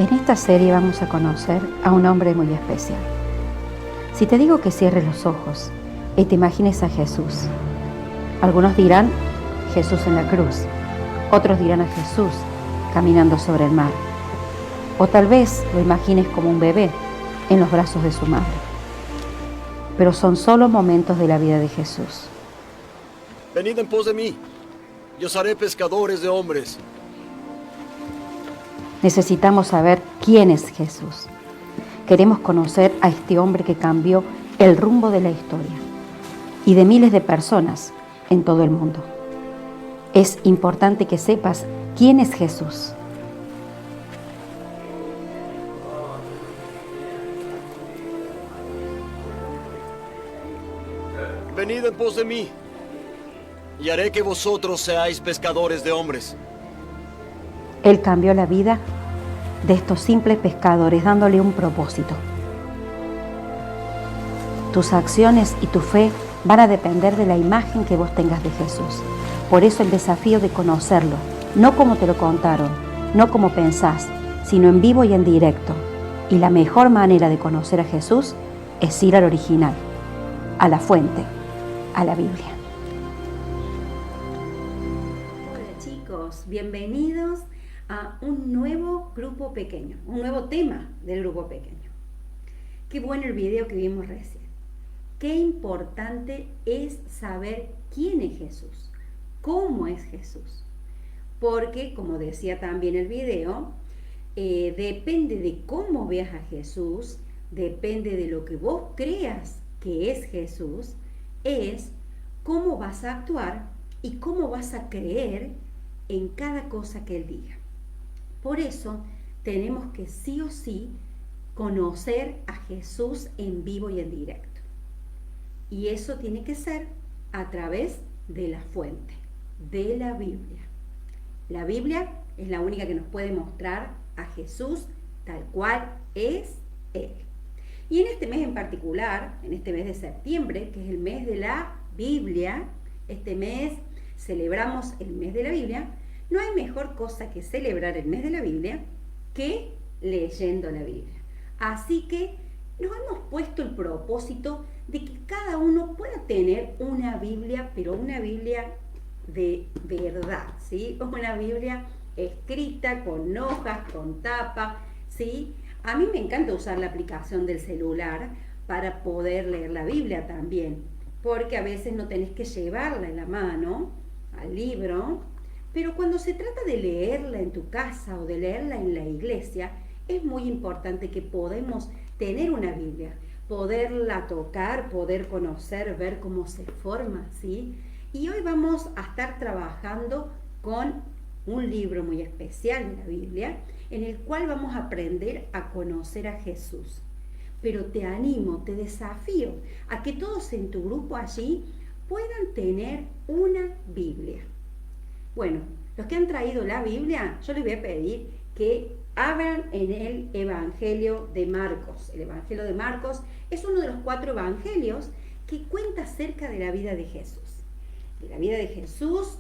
En esta serie vamos a conocer a un hombre muy especial. Si te digo que cierres los ojos y te imagines a Jesús, algunos dirán Jesús en la cruz, otros dirán a Jesús caminando sobre el mar, o tal vez lo imagines como un bebé en los brazos de su madre. Pero son solo momentos de la vida de Jesús. Venid en pos de mí, y os haré pescadores de hombres. Necesitamos saber quién es Jesús. Queremos conocer a este hombre que cambió el rumbo de la historia y de miles de personas en todo el mundo. Es importante que sepas quién es Jesús. Venid en pos de mí, y haré que vosotros seáis pescadores de hombres. Él cambió la vida de estos simples pescadores dándole un propósito. Tus acciones y tu fe van a depender de la imagen que vos tengas de Jesús. Por eso el desafío de conocerlo, no como te lo contaron, no como pensás, sino en vivo y en directo. Y la mejor manera de conocer a Jesús es ir al original, a la fuente, a la Biblia. Hola chicos, bienvenidos a un nuevo grupo pequeño, un nuevo tema del grupo pequeño. Qué bueno el video que vimos recién. Qué importante es saber quién es Jesús, cómo es Jesús. Porque, como decía también el video, depende de cómo veas a Jesús, depende de lo que vos creas que es Jesús, es cómo vas a actuar y cómo vas a creer en cada cosa que Él diga. Por eso tenemos que sí o sí conocer a Jesús en vivo y en directo. Y eso tiene que ser a través de la fuente, de la Biblia. La Biblia es la única que nos puede mostrar a Jesús tal cual es Él. Y en este mes en particular, en este mes de septiembre, que es el mes de la Biblia, este mes celebramos el mes de la Biblia. No hay mejor cosa que celebrar el mes de la Biblia que leyendo la Biblia. Así que nos hemos puesto el propósito de que cada uno pueda tener una Biblia, pero una Biblia de verdad, ¿sí? Una Biblia escrita con hojas, con tapa, ¿sí? A mí me encanta usar la aplicación del celular para poder leer la Biblia también, porque a veces no tenés que llevarla en la mano al libro. Pero cuando se trata de leerla en tu casa o de leerla en la iglesia, es muy importante que podamos tener una Biblia, poderla tocar, poder conocer, ver cómo se forma, ¿sí? Y hoy vamos a estar trabajando con un libro muy especial de la Biblia, en el cual vamos a aprender a conocer a Jesús. Pero te animo, te desafío a que todos en tu grupo allí puedan tener una Biblia. Bueno, los que han traído la Biblia, yo les voy a pedir que abran en el Evangelio de Marcos. El Evangelio de Marcos es uno de los 4 evangelios que cuenta acerca de la vida de Jesús. De la vida de Jesús,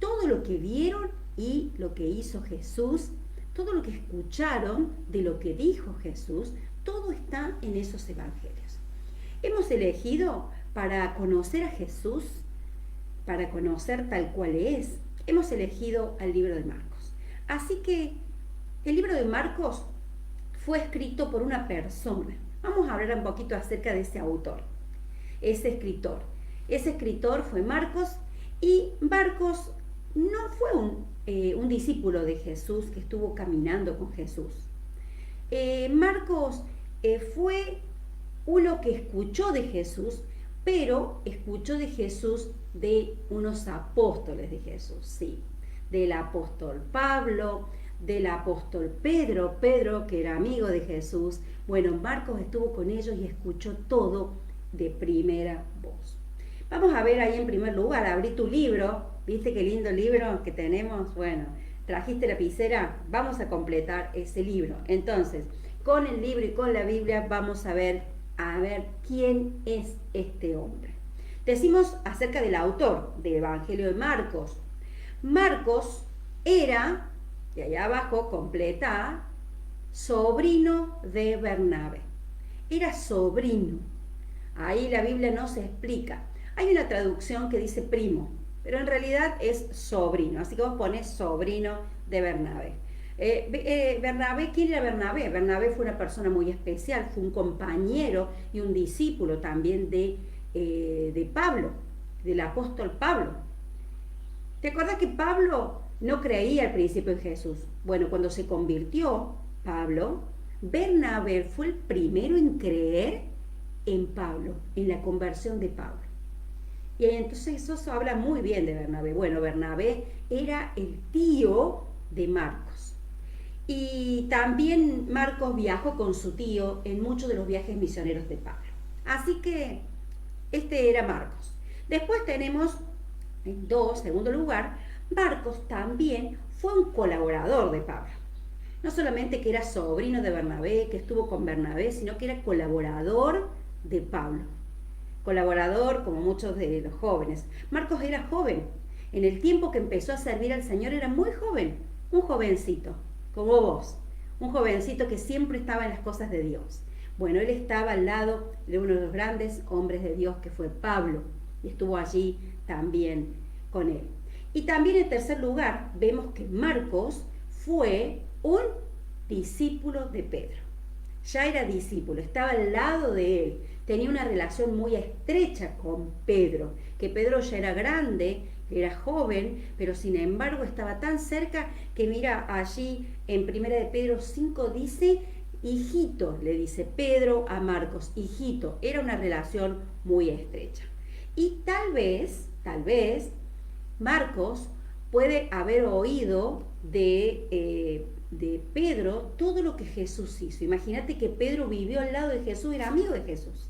todo lo que vieron y lo que hizo Jesús, todo lo que escucharon de lo que dijo Jesús, todo está en esos evangelios. Hemos elegido para conocer a Jesús, para conocer tal cual es, hemos elegido al libro de Marcos. Así que el libro de Marcos fue escrito por una persona. Vamos a hablar un poquito acerca de ese autor, ese escritor. Ese escritor fue Marcos, y Marcos no fue un discípulo de Jesús que estuvo caminando con Jesús. Marcos fue uno que escuchó de Jesús, pero escuchó de Jesús de unos apóstoles de Jesús, sí, del apóstol Pablo, del apóstol Pedro que era amigo de Jesús. Bueno, Marcos estuvo con ellos y escuchó todo de primera voz. Vamos a ver ahí en primer lugar, abrí tu libro, ¿viste qué lindo libro que tenemos? Bueno, trajiste lapicera, vamos a completar ese libro. Entonces, con el libro y con la Biblia vamos a ver quién es este hombre. Decimos acerca del autor del Evangelio de Marcos. Marcos era, de allá abajo, completa, sobrino de Bernabé. Era sobrino. Ahí la Biblia no se explica. Hay una traducción que dice primo, pero en realidad es sobrino. Así que vos pones sobrino de Bernabé. Bernabé, ¿quién era Bernabé? Bernabé fue una persona muy especial, fue un compañero y un discípulo también de Pablo, del apóstol Pablo. ¿Te acuerdas que Pablo no creía al principio en Jesús? Bueno, cuando se convirtió Pablo, Bernabé fue el primero en creer en Pablo, en la conversión de Pablo. Y entonces eso habla muy bien de Bernabé. Bueno, Bernabé era el tío de Marcos. Y también Marcos viajó con su tío en muchos de los viajes misioneros de Pablo. Así que este era Marcos. Después tenemos, en segundo lugar, Marcos también fue un colaborador de Pablo. No solamente que era sobrino de Bernabé, que estuvo con Bernabé, sino que era colaborador de Pablo. Colaborador como muchos de los jóvenes. Marcos era joven. En el tiempo que empezó a servir al Señor era muy joven. Un jovencito, como vos. Un jovencito que siempre estaba en las cosas de Dios. Bueno, él estaba al lado de uno de los grandes hombres de Dios que fue Pablo. Y estuvo allí también con él. Y también en tercer lugar vemos que Marcos fue un discípulo de Pedro. Ya era discípulo, estaba al lado de él, tenía una relación muy estrecha con Pedro, que Pedro ya era grande, era joven, pero sin embargo estaba tan cerca que mira allí en 1 de Pedro 5 dice, hijito, le dice Pedro a Marcos, hijito, era una relación muy estrecha. Y tal vez, Marcos puede haber oído de Pedro todo lo que Jesús hizo. Imagínate que Pedro vivió al lado de Jesús, era amigo de Jesús.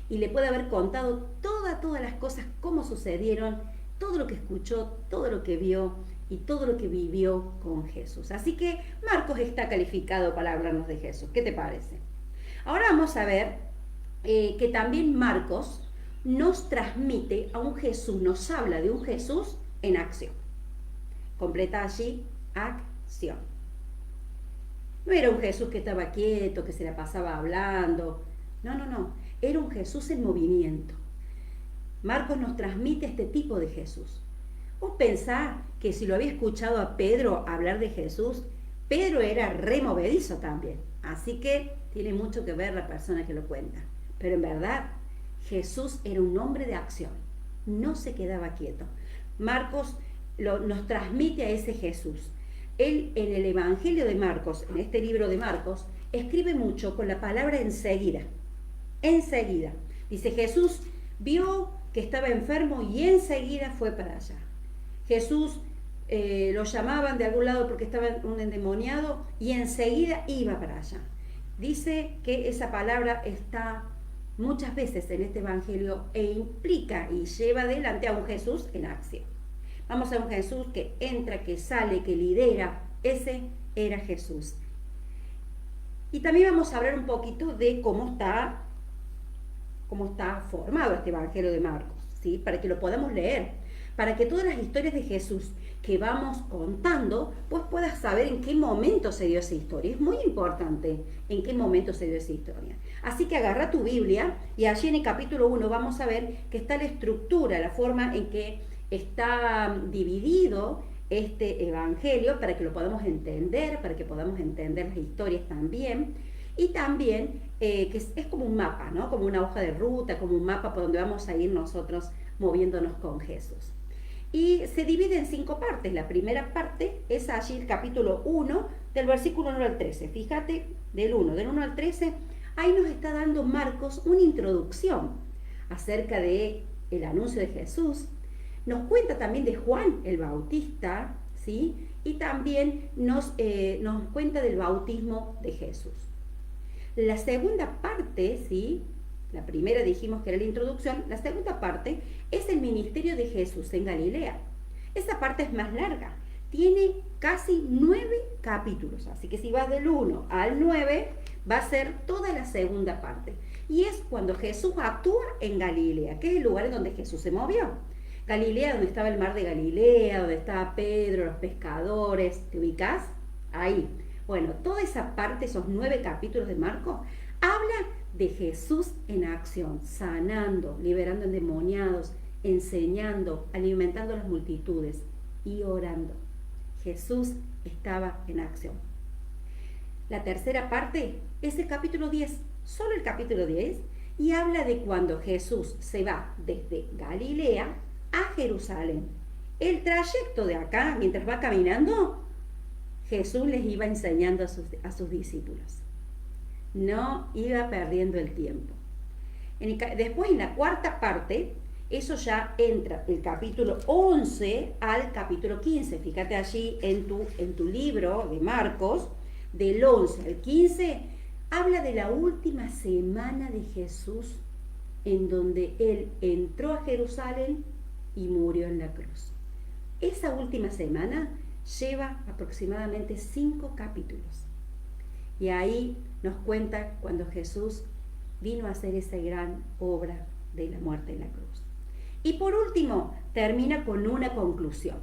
Y le puede haber contado todas las cosas, cómo sucedieron, todo lo que escuchó, todo lo que vio y todo lo que vivió con Jesús. Así que Marcos está calificado para hablarnos de Jesús. ¿Qué te parece? Ahora vamos a ver que también Marcos nos transmite a un Jesús, nos habla de un Jesús en acción. Completa allí, acción. No era un Jesús que estaba quieto, que se la pasaba hablando. No. Era un Jesús en movimiento. Marcos nos transmite este tipo de Jesús. Vos pensás que si lo había escuchado a Pedro hablar de Jesús, Pedro era re movedizo también. Así que tiene mucho que ver la persona que lo cuenta. Pero en verdad, Jesús era un hombre de acción. No se quedaba quieto. Marcos nos transmite a ese Jesús. Él en el Evangelio de Marcos, en este libro de Marcos, escribe mucho con la palabra enseguida. Enseguida. Dice, Jesús vio que estaba enfermo y enseguida fue para allá. Jesús lo llamaban de algún lado porque estaba un endemoniado y enseguida iba para allá. Dice que esa palabra está muchas veces en este Evangelio e implica y lleva adelante a un Jesús en acción. Vamos a un Jesús que entra, que sale, que lidera. Ese era Jesús. Y también vamos a hablar un poquito de cómo está formado este Evangelio de Marcos, ¿sí? Para que lo podamos leer, para que todas las historias de Jesús que vamos contando, pues puedas saber en qué momento se dio esa historia. Es muy importante en qué momento se dio esa historia. Así que agarra tu Biblia y allí en el capítulo 1 vamos a ver que está la estructura, la forma en que está dividido este evangelio para que lo podamos entender, para que podamos entender las historias también. Y también que es como un mapa, ¿no? Como una hoja de ruta, como un mapa por donde vamos a ir nosotros moviéndonos con Jesús. Y se divide en 5 partes. La primera parte es allí el capítulo 1, del versículo 1 al 13. Fíjate, del 1 al 13, ahí nos está dando Marcos una introducción acerca de el anuncio de Jesús. Nos cuenta también de Juan el Bautista, ¿sí? Y también nos cuenta del bautismo de Jesús. La segunda parte, ¿sí? La primera dijimos que era la introducción, la segunda parte es el ministerio de Jesús en Galilea. Esa parte es más larga, tiene casi 9 capítulos, así que si vas del 1 al 9 va a ser toda la segunda parte. Y es cuando Jesús actúa en Galilea, que es el lugar en donde Jesús se movió. Galilea, donde estaba el mar de Galilea, donde estaba Pedro, los pescadores, ¿te ubicás? Ahí. Bueno, toda esa parte, esos 9 capítulos de Marcos, habla de Jesús en acción, sanando, liberando endemoniados, enseñando, alimentando a las multitudes y orando. Jesús estaba en acción. La tercera parte es el capítulo 10, solo el capítulo 10, y habla de cuando Jesús se va desde Galilea a Jerusalén. El trayecto de acá, mientras va caminando, Jesús les iba enseñando a sus discípulos. No iba perdiendo el tiempo. Después, en la cuarta parte, eso ya entra el capítulo 11 al capítulo 15. Fíjate allí en tu libro de Marcos, del 11 al 15, habla de la última semana de Jesús, en donde Él entró a Jerusalén y murió en la cruz. Esa última semana lleva aproximadamente 5 capítulos. Y ahí nos cuenta cuando Jesús vino a hacer esa gran obra de la muerte en la cruz. Y por último, termina con una conclusión.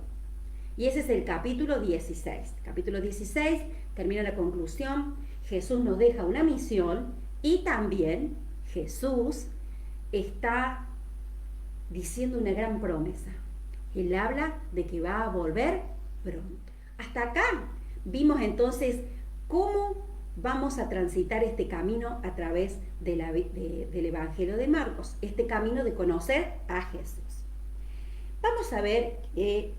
Y ese es el capítulo 16. Capítulo 16 termina la conclusión. Jesús nos deja una misión y también Jesús está diciendo una gran promesa. Él habla de que va a volver pronto. Hasta acá vimos entonces cómo vamos a transitar este camino a través del Evangelio de Marcos, este camino de conocer a Jesús. Vamos a ver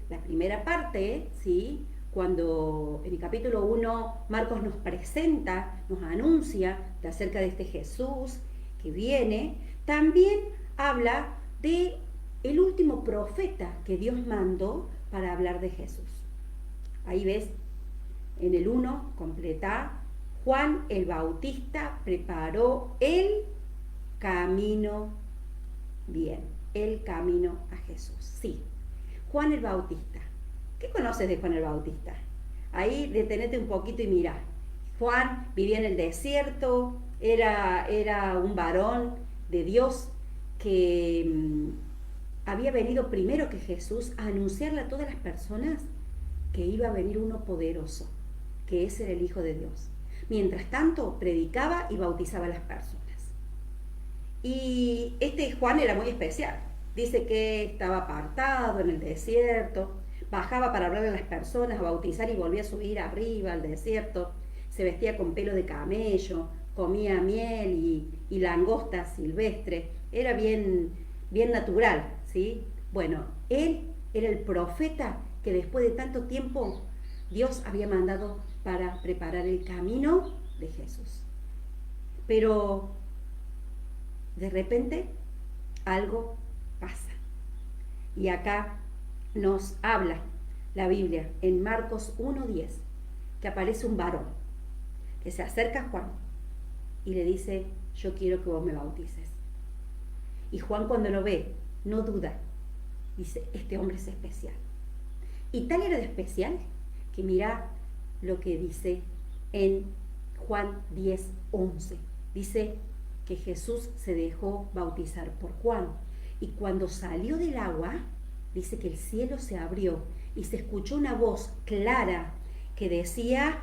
la primera parte, ¿sí? Cuando en el capítulo 1 Marcos nos presenta, nos anuncia acerca de este Jesús que viene, también habla de el último profeta que Dios mandó para hablar de Jesús. Ahí ves, en el 1 completa, Juan el Bautista preparó el camino bien, el camino a Jesús. Sí, Juan el Bautista. ¿Qué conoces de Juan el Bautista? Ahí detenete un poquito y mira. Juan vivía en el desierto, era un varón de Dios que había venido primero que Jesús a anunciarle a todas las personas que iba a venir uno poderoso, que ese era el Hijo de Dios. Mientras tanto, predicaba y bautizaba a las personas. Y este Juan era muy especial. Dice que estaba apartado en el desierto, bajaba para hablarle a las personas, a bautizar y volvía a subir arriba al desierto. Se vestía con pelo de camello, comía miel y langosta silvestre. Era bien natural, ¿sí? Bueno, él era el profeta que después de tanto tiempo Dios había mandado para preparar el camino de Jesús. Pero de repente algo pasa. Y acá nos habla la Biblia en Marcos 1:10, que aparece un varón que se acerca a Juan y le dice: yo quiero que vos me bautices. Y Juan, cuando lo ve, no duda, dice: este hombre es especial. Y tal era de especial que mira lo que dice en Juan 10:11. Dice que Jesús se dejó bautizar por Juan, y cuando salió del agua, dice que el cielo se abrió y se escuchó una voz clara que decía: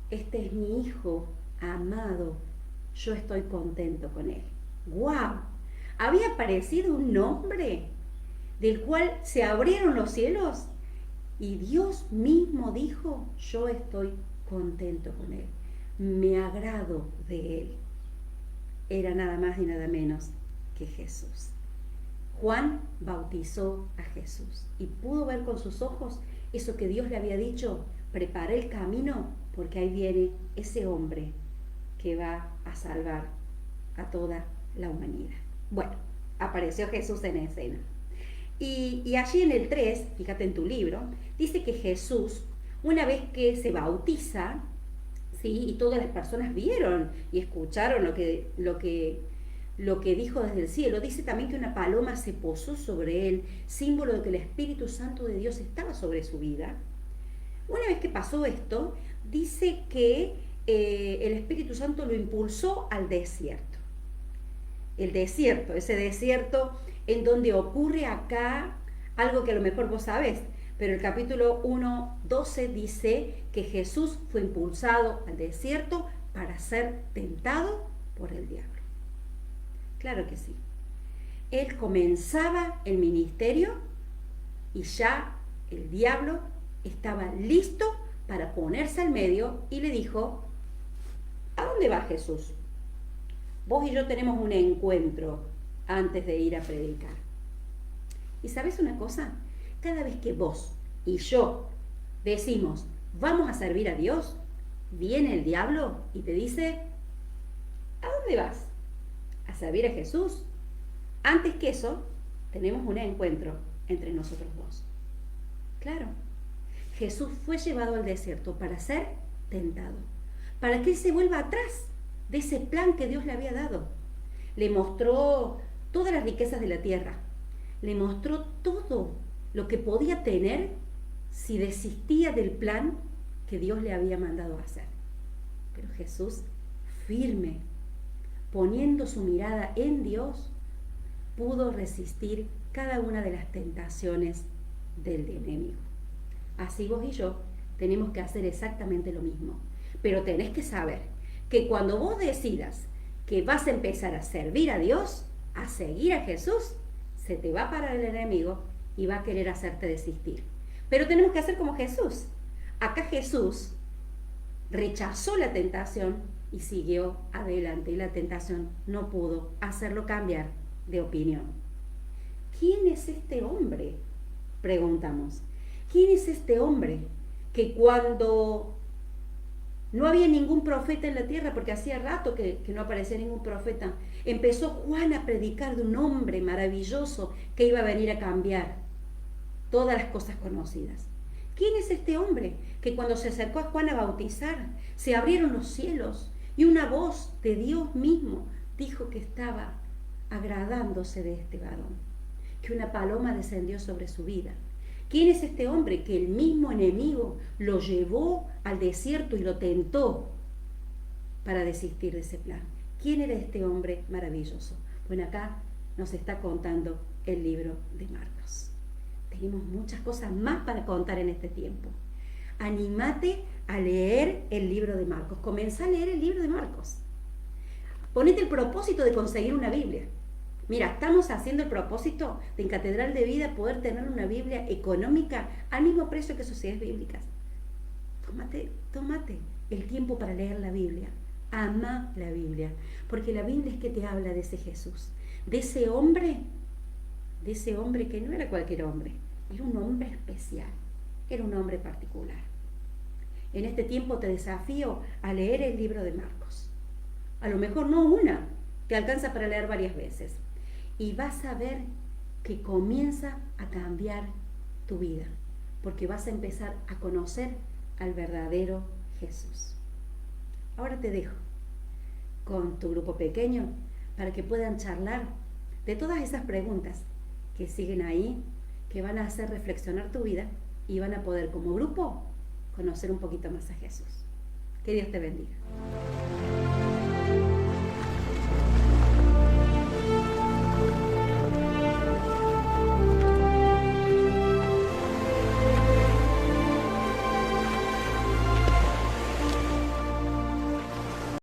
este es mi hijo amado, yo estoy contento con él. ¡Guau! Había aparecido un hombre del cual se abrieron los cielos y Dios mismo dijo: yo estoy contento con él, me agrado de él. Era nada más y nada menos que Jesús. Juan bautizó a Jesús y pudo ver con sus ojos eso que Dios le había dicho: preparé el camino porque ahí viene ese hombre que va a salvar a toda la humanidad. Bueno, apareció Jesús en escena. Y allí en el 3, fíjate en tu libro, dice que Jesús, una vez que se bautiza, ¿sí? Y todas las personas vieron y escucharon lo que dijo desde el cielo, dice también que una paloma se posó sobre él, símbolo de que el Espíritu Santo de Dios estaba sobre su vida. Una vez que pasó esto, dice que el Espíritu Santo lo impulsó al desierto. El desierto, ese desierto en donde ocurre acá algo que a lo mejor vos sabés, Pero el capítulo 1:12 dice que Jesús fue impulsado al desierto para ser tentado por el diablo. Claro que sí. Él comenzaba el ministerio y ya el diablo estaba listo para ponerse al medio y le dijo: ¿a dónde va Jesús? Vos y yo tenemos un encuentro antes de ir a predicar. ¿Y sabes una cosa? Cada vez que vos y yo decimos vamos a servir a Dios, viene el diablo y te dice: ¿a dónde vas? A servir a Jesús. Antes que eso, tenemos un encuentro entre nosotros dos. Claro, Jesús fue llevado al desierto para ser tentado, para que él se vuelva atrás de ese plan que Dios le había dado. Le mostró todas las riquezas de la tierra, le mostró todo lo que podía tener si desistía del plan que Dios le había mandado a hacer. Pero Jesús, firme, poniendo su mirada en Dios, pudo resistir cada una de las tentaciones del enemigo. Así vos y yo tenemos que hacer exactamente lo mismo. Pero tenés que saber que cuando vos decidas que vas a empezar a servir a Dios, a seguir a Jesús, se te va a parar el enemigo y va a querer hacerte desistir. Pero tenemos que hacer como Jesús. Acá Jesús rechazó la tentación y siguió adelante, y la tentación no pudo hacerlo cambiar de opinión. ¿Quién es este hombre?, preguntamos. ¿Quién es este hombre que cuando no había ningún profeta en la tierra, porque hacía rato que no aparecía ningún profeta, empezó Juan a predicar de un hombre maravilloso que iba a venir a cambiar todas las cosas conocidas? ¿Quién es este hombre que cuando se acercó a Juan a bautizar, se abrieron los cielos y una voz de Dios mismo dijo que estaba agradándose de este varón, que una paloma descendió sobre su vida? ¿Quién es este hombre que el mismo enemigo lo llevó al desierto y lo tentó para desistir de ese plan? ¿Quién era este hombre maravilloso? Bueno, acá nos está contando el libro de Marcos. Tenemos muchas cosas más para contar en este tiempo. Anímate a leer el libro de Marcos. Comenzá a leer el libro de Marcos. Ponete el propósito de conseguir una Biblia. Mira, estamos haciendo el propósito de en Catedral de Vida poder tener una Biblia económica al mismo precio que Sociedades Bíblicas. Tómate el tiempo para leer la Biblia. Ama la Biblia, porque la Biblia es que te habla de ese Jesús, de ese hombre que no era cualquier hombre, era un hombre especial, era un hombre particular. En este tiempo te desafío a leer el libro de Marcos. A lo mejor no una, te alcanza para leer varias veces. Y vas a ver que comienza a cambiar tu vida, porque vas a empezar a conocer al verdadero Jesús. Ahora te dejo con tu grupo pequeño para que puedan charlar de todas esas preguntas que siguen ahí, que van a hacer reflexionar tu vida y van a poder como grupo conocer un poquito más a Jesús. Que Dios te bendiga.